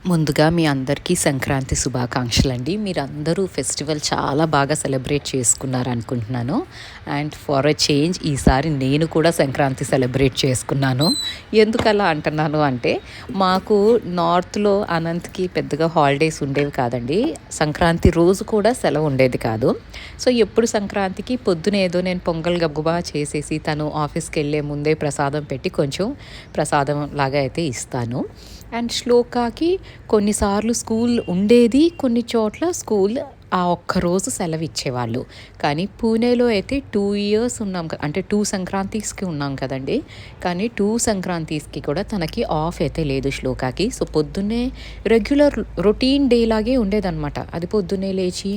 ముందుగా మీ అందరికీ సంక్రాంతి శుభాకాంక్షలండి. మీరందరూ ఫెస్టివల్ చాలా బాగా సెలబ్రేట్ చేసుకున్నారనుకుంటున్నాను. అండ్ ఫర్ ఎ చేంజ్ ఈసారి నేను కూడా సంక్రాంతి సెలబ్రేట్ చేసుకున్నాను. ఎందుకలా అంటున్నాను అంటే, మాకు నార్త్‌లో అనంత్‌కి పెద్దగా హాలిడేస్ ఉండేవి కాదండి. సంక్రాంతి రోజు కూడా సెలవు ఉండేది కాదు. సో, ఎప్పుడు సంక్రాంతికి పొద్దున ఏదో నేను పొంగల్ గబగబా చేసేసి తను ఆఫీస్‌కెళ్ళే ముందే ప్రసాదం పెట్టి కొంచెం ప్రసాదం లాగా అయితే ఇస్తాను. అండ్ శ్లోకాకి కొన్నిసార్లు స్కూల్ ఉండేది, కొన్ని చోట్ల స్కూల్ ఆ ఒక్కరోజు సెలవు ఇచ్చేవాళ్ళు. కానీ పూణేలో అయితే 2 ఇయర్స్ ఉన్నాం అంటే 2 సంక్రాంతిస్‌కి ఉన్నాం కదండీ. కానీ 2 సంక్రాంతిస్‌కి కూడా తనకి ఆఫ్ అయితే లేదు శ్లోకాకి. సో, పొద్దున్నే రెగ్యులర్ రొటీన్ డే లాగే ఉండేదనమాట. అది పొద్దున్నే లేచి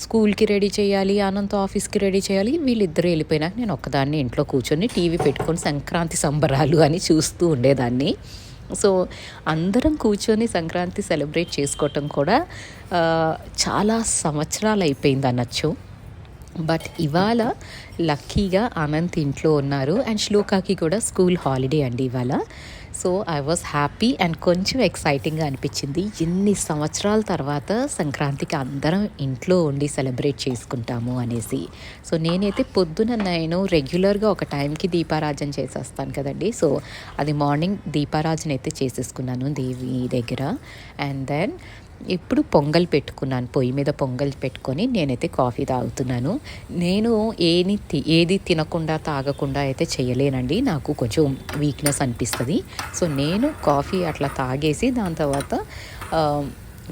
స్కూల్‌కి రెడీ చేయాలి, అనంత్ ఆఫీస్‌కి రెడీ చేయాలి. వీళ్ళిద్దరూ వెళ్ళిపోయినాక నేను ఒక్కదాన్ని ఇంట్లో కూర్చొని టీవీ పెట్టుకొని సంక్రాంతి సంబరాలు అని చూస్తూ ఉండేదాన్ని. సో, అందరం కూర్చొని సంక్రాంతి సెలబ్రేట్ చేసుకోవటం కూడా చాలా సంవత్సరాలు అయిపోయింది అనొచ్చు. బట్ ఇవాళ లక్కీగా అనంత్ ఇంట్లో ఉన్నారు అండ్ శ్లోకాకి కూడా స్కూల్ హాలిడే అండి ఇవాళ. So I was happy and కొంచెం ఎక్సైటింగ్గా అనిపించింది. ఎన్ని సంవత్సరాల తర్వాత సంక్రాంతికి అందరం ఇంట్లో ఉండి సెలబ్రేట్ చేసుకుంటాము అనేసి. సో నేనైతే పొద్దున నేను రెగ్యులర్గా ఒక టైంకి దీపారాజన చేసేస్తాను కదండి. సో అది మార్నింగ్ దీపారాజన అయితే చేసేసుకున్నాను దేవి దగ్గర. అండ్ దెన్ ఇప్పుడు పొంగల్ పెట్టుకున్నాను, పొయ్యి మీద పొంగల్ పెట్టుకొని నేనైతే కాఫీ తాగుతున్నాను. నేను ఏది తినకుండా తాగకుండా అయితే చేయలేనండి, నాకు కొంచెం వీక్నెస్ అనిపిస్తుంది. సో నేను కాఫీ అట్లా తాగేసి దాని తర్వాత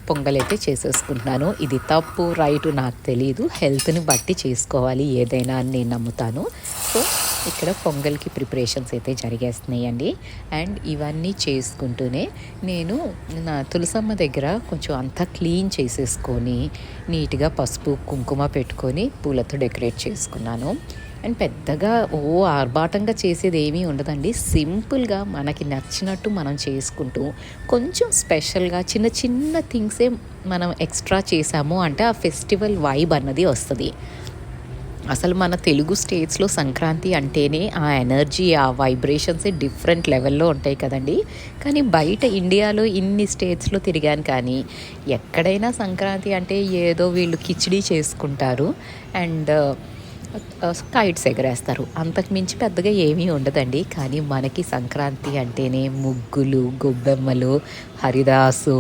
పొంగల్ అయితే చేసేసుకుంటున్నాను. ఇది తప్పు రైట్ నాకు తెలియదు, హెల్త్ని బట్టి చేసుకోవాలి ఏదైనా అని నేను నమ్ముతాను. సో ఇక్కడ పొంగల్కి ప్రిపరేషన్స్ అయితే జరిగేస్తున్నాయండి. అండ్ ఇవన్నీ చేసుకుంటూనే నేను నా తులసమ్మ దగ్గర కొంచెం అంతా క్లీన్ చేసేసుకొని నీట్గా పసుపు కుంకుమ పెట్టుకొని పూలతో డెకరేట్ చేసుకున్నాను. అండ్ పెద్దగా ఆర్భాటంగా చేసేది ఏమీ ఉండదండి, సింపుల్గా మనకి నచ్చినట్టు మనం చేసుకుంటూ కొంచెం స్పెషల్గా చిన్న చిన్న థింగ్సే మనం ఎక్స్ట్రా చేసాము అంటే ఆ ఫెస్టివల్ వైబ్ అన్నది వస్తుంది. అసలు మన తెలుగు స్టేట్స్లో సంక్రాంతి అంటేనే ఆ ఎనర్జీ, ఆ వైబ్రేషన్సే డిఫరెంట్ లెవెల్లో ఉంటాయి కదండి. కానీ బయట ఇండియాలో ఇన్ని స్టేట్స్లో తిరిగాను కానీ ఎక్కడైనా సంక్రాంతి అంటే ఏదో వీళ్ళు కిచిడీ చేసుకుంటారు అండ్ కైట్స్ ఎగరేస్తారు, అంతకు మించి పెద్దగా ఏమీ ఉండదండి. కానీ మనకి సంక్రాంతి అంటేనే ముగ్గులు, గొబ్బెమ్మలు, హరిదాసు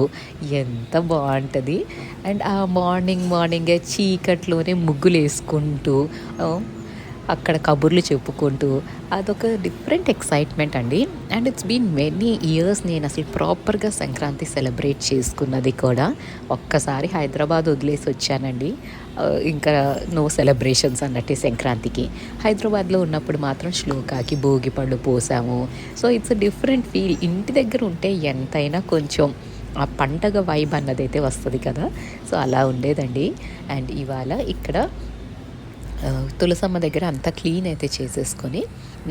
ఎంత బాగుంటుంది. అండ్ ఆ మార్నింగే చీకట్లోనే ముగ్గులు వేసుకుంటూ అక్కడ కబుర్లు చెప్పుకుంటూ అదొక డిఫరెంట్ ఎక్సైట్మెంట్ అండి. And it's been many years నేను అసలు ప్రాపర్గా సంక్రాంతి సెలబ్రేట్ చేసుకున్నది కూడా. ఒక్కసారి హైదరాబాద్ వదిలేసి వచ్చానండి, ఇంకా నో సెలబ్రేషన్స్ అన్నట్టే సంక్రాంతికి. హైదరాబాద్లో ఉన్నప్పుడు మాత్రం శ్లోకాకి భోగి పళ్ళు పోసాము. So it's a different feel. ఇంటి దగ్గర ఉంటే ఎంతైనా కొంచెం ఆ పండగ వైబ్ అన్నదైతే వస్తుంది కదా. సో అలా ఉండేదండి. అండ్ ఇవాళ ఇక్కడ తులసమ్మ దగ్గర అంతా క్లీన్ అయితే చేసేసుకొని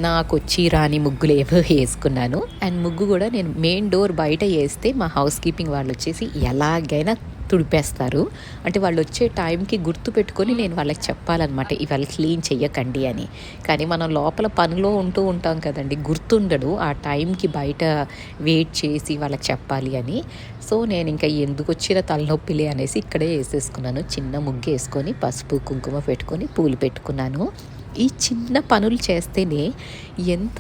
నాకు వచ్చి రాని ముగ్గులు ఏవో వేసుకున్నాను. అండ్ ముగ్గు కూడా నేను మెయిన్ డోర్ బయట వేస్తే మా హౌస్ కీపింగ్ వాళ్ళు వచ్చేసి ఎలాగైనా తుడిపేస్తారు. అంటే వాళ్ళు వచ్చే టైంకి గుర్తు పెట్టుకొని నేను వాళ్ళకి చెప్పాలన్నమాట, ఇవాళ క్లీన్ చెయ్యకండి అని. కానీ మనం లోపల పనిలో ఉంటూ ఉంటాం కదండి, గుర్తుండడు ఆ టైంకి బయట వెయిట్ చేసి వాళ్ళకి చెప్పాలి అని. సో నేను ఇంకా ఎందుకు వచ్చిన తలనొప్పిలే అనేసి ఇక్కడే వేసేసుకున్నాను. చిన్న ముగ్గు వేసుకొని పసుపు కుంకుమ పెట్టుకొని పూలు పెట్టుకున్నాను. ఈ చిన్న పనులు చేస్తేనే ఎంత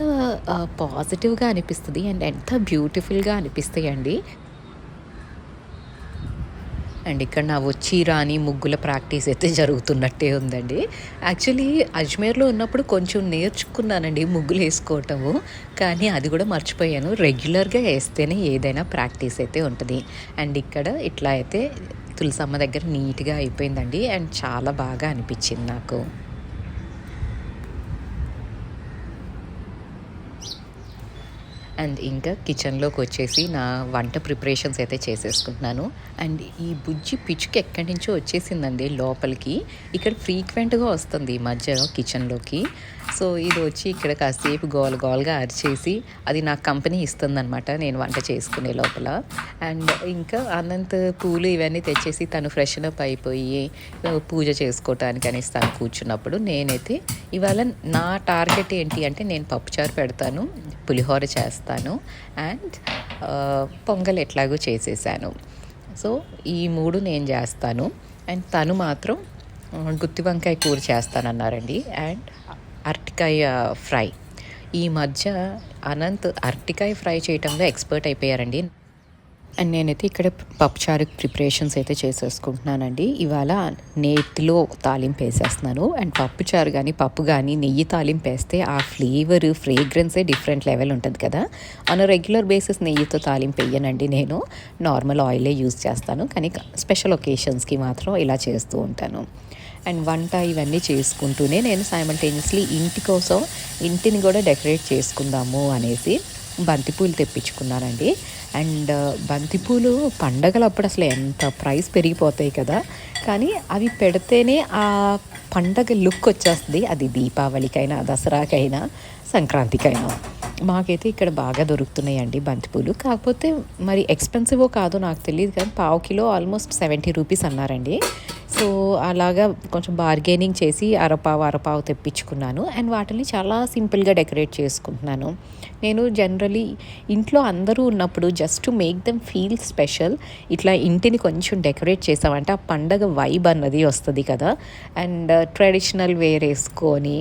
పాజిటివ్గా అనిపిస్తుంది అండ్ ఎంత బ్యూటిఫుల్గా అనిపిస్తాయండి. అండ్ ఇక్కడ నా వచ్చి రాని ముగ్గుల ప్రాక్టీస్ అయితే జరుగుతున్నట్టే ఉందండి. యాక్చువల్లీ అజ్మేర్లో ఉన్నప్పుడు కొంచెం నేర్చుకున్నానండి ముగ్గులు వేసుకోవటము, కానీ అది కూడా మర్చిపోయాను. రెగ్యులర్గా వేస్తేనే ఏదైనా ప్రాక్టీస్ అయితే ఉంటుంది. అండ్ ఇక్కడ ఇట్లా అయితే తులసమ్మ దగ్గర నీట్గా అయిపోయిందండి అండ్ చాలా బాగా అనిపించింది నాకు. అండ్ ఇంకా కిచెన్లోకి వచ్చేసి నా వంట ప్రిపరేషన్స్ అయితే చేసేసుకుంటున్నాను. అండ్ ఈ బుజ్జి పిచ్చుకి ఎక్కడి నుంచో వచ్చేసిందండి లోపలికి. ఇక్కడ ఫ్రీక్వెంట్గా వస్తుంది ఈ మధ్య కిచెన్లోకి. సో ఇది వచ్చి ఇక్కడ కాసేపు గోలగా అరిచేసి అది నాకు కంపెనీ ఇస్తుందన్నమాట నేను వంట చేసుకునే లోపల. అండ్ ఇంకా అనంత్ పూలు ఇవన్నీ తెచ్చేసి తను ఫ్రెషన్ అప్ అయిపోయి పూజ చేసుకోవటానికి అనేసి తను కూర్చున్నప్పుడు నేనైతే ఇవాళ నా టార్గెట్ ఏంటి అంటే నేను పప్పుచారు పెడతాను, పులిహోర చేస్తాను అండ్ పొంగల్ ఎట్లాగో చేసేసాను. సో ఈ 3 నేను చేస్తాను. అండ్ తను మాత్రం గుత్తి వంకాయ కూర చేస్తానన్నారండి. అండ్ అరటికాయ ఫ్రై. ఈ మధ్య అనంత్ అరటికాయ ఫ్రై చేయటంలో ఎక్స్పర్ట్ అయిపోయారండి. అండ్ నేనైతే ఇక్కడ పప్పుచారు ప్రిపరేషన్స్ అయితే చేసేసుకుంటున్నానండి. ఇవాళ నేతిలో తాలింపు వేసేస్తున్నాను. అండ్ పప్పుచారు కానీ పప్పు కానీ నెయ్యి తాలింపు వేస్తే ఆ ఫ్లేవర్ ఫ్రేగ్రెన్సే డిఫరెంట్ లెవెల్ ఉంటుంది కదా. ఆన్ రెగ్యులర్ బేసిస్ నెయ్యితో తాలింపు వేయనండి, నేను నార్మల్ ఆయిలే యూజ్ చేస్తాను. కానీ స్పెషల్ ఒకేషన్స్కి మాత్రం ఇలా చేస్తూ ఉంటాను. అండ్ వంట ఇవన్నీ చేసుకుంటూనే నేను సైమల్టేనియస్లీ ఇంటిని కూడా డెకరేట్ చేసుకుందాము అనేసి బంతిపూలు తెప్పించుకున్నానండి. అండ్ బంతిపూలు పండగలప్పుడు అసలు ఎంత ప్రైస్ పెరిగిపోతాయి కదా, కానీ అవి పెడితేనే ఆ పండగ లుక్ వచ్చేస్తుంది. అది దీపావళికైనా, దసరాకైనా, సంక్రాంతికైనా. మాకైతే ఇక్కడ బాగా దొరుకుతున్నాయండి బంతిపూలు. కాకపోతే మరి ఎక్స్పెన్సివో కాదో నాకు తెలియదు, కానీ పావు కిలో ఆల్మోస్ట్ 70 రూపీస్ అన్నారండి. సో అలాగా కొంచెం బార్గెనింగ్ చేసి అరపావు తెప్పించుకున్నాను. అండ్ వాటిని చాలా సింపుల్గా డెకరేట్ చేసుకుంటున్నాను. నేను జనరలీ ఇంట్లో అందరూ ఉన్నప్పుడు just to make them feel special ఇట్లా ఇంటిని కొంచెం డెకరేట్ చేసామంటే ఆ పండగ వైబ్ అన్నది వస్తుంది కదా. అండ్ ట్రెడిషనల్ వేర్ వేసుకొని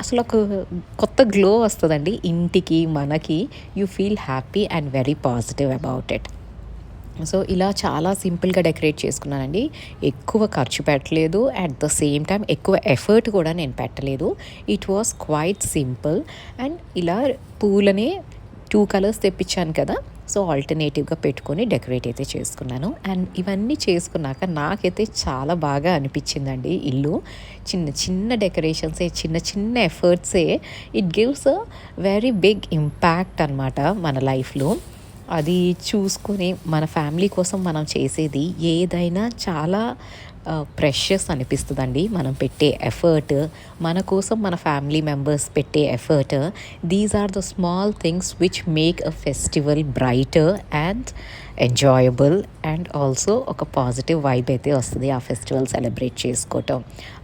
అసలు ఒక కొత్త గ్లో వస్తుందండి ఇంటికి, మనకి. You feel happy and very positive about it. So ఇలా చాలా సింపుల్గా డెకరేట్ చేసుకున్నానండి. ఎక్కువ ఖర్చు పెట్టలేదు, అట్ ద సేమ్ టైం ఎక్కువ ఎఫర్ట్ కూడా నేను పెట్టలేదు. It was quite simple. And ఇలా పూలని 2 కలర్స్ తెప్పించాను కదా, సో ఆల్టర్నేటివ్గా పెట్టుకొని డెకరేట్ అయితే చేసుకున్నాను. అండ్ ఇవన్నీ చేసుకున్నాక నాకైతే చాలా బాగా అనిపించిందండి ఇల్లు. చిన్న చిన్న డెకరేషన్సే, చిన్న చిన్న ఎఫర్ట్సే it gives a very big impact అనమాట మన లైఫ్లో. అది చూసుకొని మన ఫ్యామిలీ కోసం మనం చేసేది ఏదైనా చాలా ప్రెషియస్ అనిపిస్తుందండి. మనం పెట్టే ఎఫర్ట్, మన కోసం మన ఫ్యామిలీ మెంబర్స్ పెట్టే effort, these are the small things which make a festival brighter and enjoyable. And also ఒక పాజిటివ్ వైబ్ అయితే వస్తుంది ఆ ఫెస్టివల్ సెలబ్రేట్ చేసుకోవటం.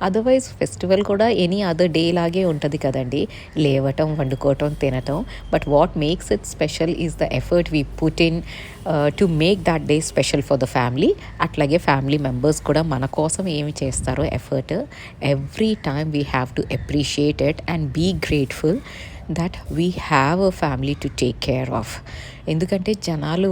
అదర్వైజ్ ఫెస్టివల్ కూడా ఎనీ అదర్ డే లాగే ఉంటుంది కదండి, లేవటం, వండుకోవటం, తినటం. But what makes it special is the effort we put in to make that day special for the family. అట్లాగే ఫ్యామిలీ మెంబర్స్ కూడా మన కోసం ఏమి చేస్తారో effort, every time we have to appreciate it and be grateful that we have a family to take care of. ఎందుకంటే జనాలు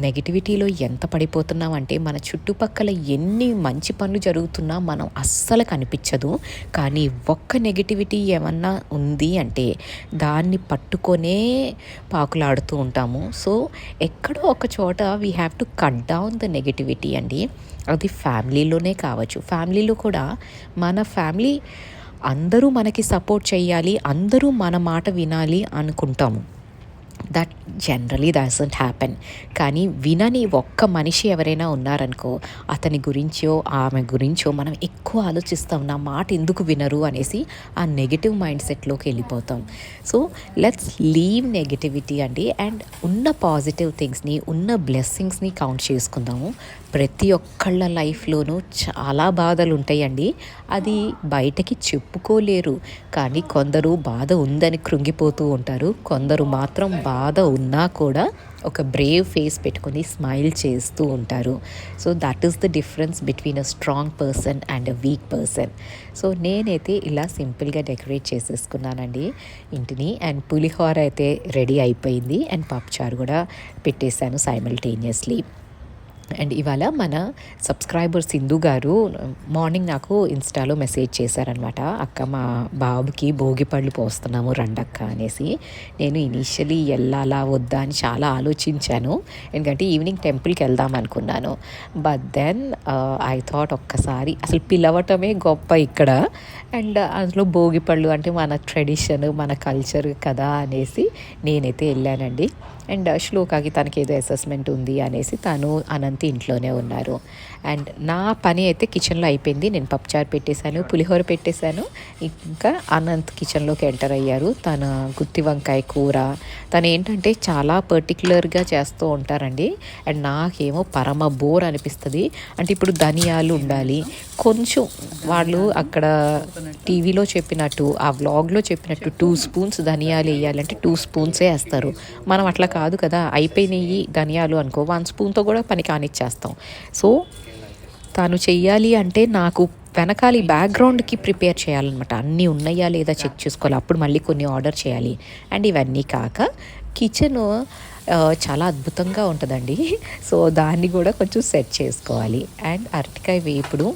నెగిటివిటీలో ఎంత పడిపోతున్నామంటే మన చుట్టుపక్కల ఎన్ని మంచి పనులు జరుగుతున్నా మనం అస్సలు కనిపించదు. కానీ ఒక్క నెగిటివిటీ ఏమన్నా ఉంది అంటే దాన్ని పట్టుకొనే పాకులాడుతూ ఉంటాము. సో ఎక్కడో ఒక చోట we have to cut down the negativity అండి. అది ఫ్యామిలీలోనే కావచ్చు. ఫ్యామిలీలో కూడా మన ఫ్యామిలీ అందరూ మనకి సపోర్ట్ చేయాలి, అందరూ మన మాట వినాలి అనుకుంటాము. That generally doesn't happen. కానీ వినని ఒక్క మనిషి ఎవరైనా ఉన్నారనుకో, అతని గురించో ఆమె గురించో మనం ఎక్కువ ఆలోచిస్తాం, నా మాట ఎందుకు వినరు అనేసి ఆ నెగిటివ్ మైండ్ సెట్లోకి వెళ్ళిపోతాం. సో లెట్స్ లీవ్ నెగిటివిటీ అండి, అండ్ ఉన్న పాజిటివ్ థింగ్స్ని, ఉన్న బ్లెస్సింగ్స్ని కౌంట్ చేసుకుందాము. ప్రతి ఒక్కళ్ళ లైఫ్లోనూ చాలా బాధలు ఉంటాయండి, అది బయటకి చెప్పుకోలేరు. కానీ కొందరు బాధ ఉందని కృంగిపోతూ ఉంటారు, కొందరు మాత్రం బాధ ఉన్నా కూడా ఒక బ్రేవ్ ఫేస్ పెట్టుకొని స్మైల్ చేస్తూ ఉంటారు. So that is the difference between a strong person and a week person. So నేనైతే ఇలా సింపుల్గా డెకరేట్ చేసేసుకున్నానండి ఇంటిని. అండ్ పులిహోర అయితే రెడీ అయిపోయింది, అండ్ పప్పుచారు కూడా పెట్టేశాను సైమల్టేనియస్లీ. అండ్ ఇవాళ మన సబ్స్క్రైబర్ సింధు గారు మార్నింగ్ నాకు ఇన్స్టాలో మెసేజ్ చేశారనమాట, అక్క మా బాబుకి భోగిపళ్ళు పోస్తున్నాము రండక్క అనేసి. నేను ఇనీషియలీ వెళ్ళాలా వద్దా అని చాలా ఆలోచించాను, ఎందుకంటే ఈవినింగ్ టెంపుల్కి వెళ్దాం అనుకున్నాను. బట్ దెన్ ఐ థాట్ ఒక్కసారి అసలు పిలవటమే గొప్ప ఇక్కడ, అండ్ అందులో భోగిపళ్ళు అంటే మన ట్రెడిషన్, మన కల్చర్ కదా అనేసి నేనైతే వెళ్ళానండి. అండ్ శ్లోకాకి తనకి ఏదో అసెస్మెంట్ ఉంది అనేసి తను అనంత్ ఇంట్లోనే ఉన్నారు. అండ్ నా పని అయితే కిచెన్లో అయిపోయింది. నేను పప్పుచారు పెట్టేశాను, పులిహోర పెట్టేశాను. ఇంకా అనంత్ కిచెన్లోకి ఎంటర్ అయ్యారు. తన గుత్తి వంకాయ కూర తను ఏంటంటే చాలా పర్టికులర్గా చేస్తూ ఉంటారండి. అండ్ నాకేమో పరమ బోర్ అనిపిస్తుంది. అంటే ఇప్పుడు ధనియాలు ఉండాలి, కొంచెం వాళ్ళు అక్కడ టీవీలో చెప్పినట్టు, ఆ వ్లాగ్లో చెప్పినట్టు 2 స్పూన్స్ ధనియాలు వేయాలంటే 2 స్పూన్సే వేస్తారు. మనం అట్లా కాదు కదా, అయిపోయినాయి ధనియాలు అనుకో 1 స్పూన్తో కూడా పని కానిచ్చేస్తాం. సో తాను చెయ్యాలి అంటే నాకు వెనకాల బ్యాక్గ్రౌండ్కి ప్రిపేర్ చేయాలన్నమాట. అన్నీ ఉన్నాయా లేదా చెక్ చేసుకోవాలి, అప్పుడు మళ్ళీ కొన్ని ఆర్డర్ చేయాలి. అండ్ ఇవన్నీ కాక కిచెను చాలా అద్భుతంగా ఉంటుందండి. సో దాన్ని కూడా కొంచెం సెట్ చేసుకోవాలి. అండ్ అరటికాయ వేపుడు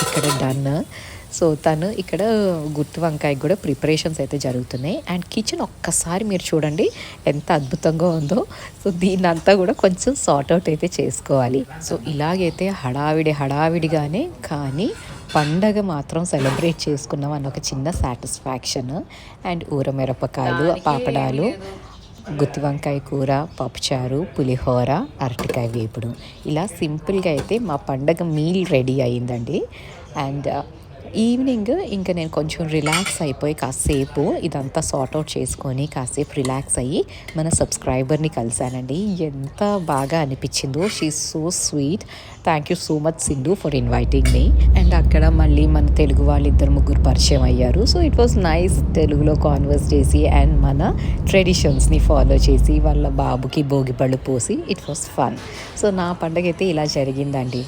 ఇక్కడ డన్. సో తను ఇక్కడ గుత్తి వంకాయ కూడా ప్రిపరేషన్స్ అయితే జరుగుతున్నాయి. అండ్ కిచెన్ ఒక్కసారి మీరు చూడండి ఎంత అద్భుతంగా ఉందో. సో దీన్నంతా కూడా కొంచెం సార్ట్ అవుట్ అయితే చేసుకోవాలి. సో ఇలాగైతే హడావిడిగానే కానీ పండగ మాత్రం సెలబ్రేట్ చేసుకున్నాం అన్న ఒక చిన్న సాటిస్ఫాక్షన్. అండ్ ఊరమిరపకాయలు, పాపడాలు, గుత్తి వంకాయ కూర, పప్పుచారు, పులిహోర, అరటికాయ వేపుడు, ఇలా సింపుల్గా అయితే మా పండగ మీల్ రెడీ అయ్యిందండి. అండ్ ఈవినింగ్ ఇంకా నేను కొంచెం రిలాక్స్ అయిపోయి కాసేపు ఇదంతా సార్ట్అవుట్ చేసుకొని కాసేపు రిలాక్స్ అయ్యి మన సబ్స్క్రైబర్ని కలిశానండి. ఎంత బాగా అనిపించిందో. She so sweet. Thank you so much Sindhu for inviting me. And అక్కడ మళ్ళీ మన తెలుగు వాళ్ళు 2-3 పరిచయం అయ్యారు. సో ఇట్ వాస్ నైస్ తెలుగులో కాన్వర్స్ చేసి అండ్ మన ట్రెడిషన్స్ని ఫాలో చేసి వాళ్ళ బాబుకి భోగిపళ్ళు పోసి ఇట్ వాస్ ఫన్. సో నా పండగ అయితే ఇలా జరిగిందండి.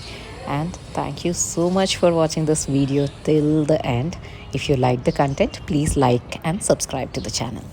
And thank you so much for watching this video till the end. If you like the content, please like and subscribe to the channel.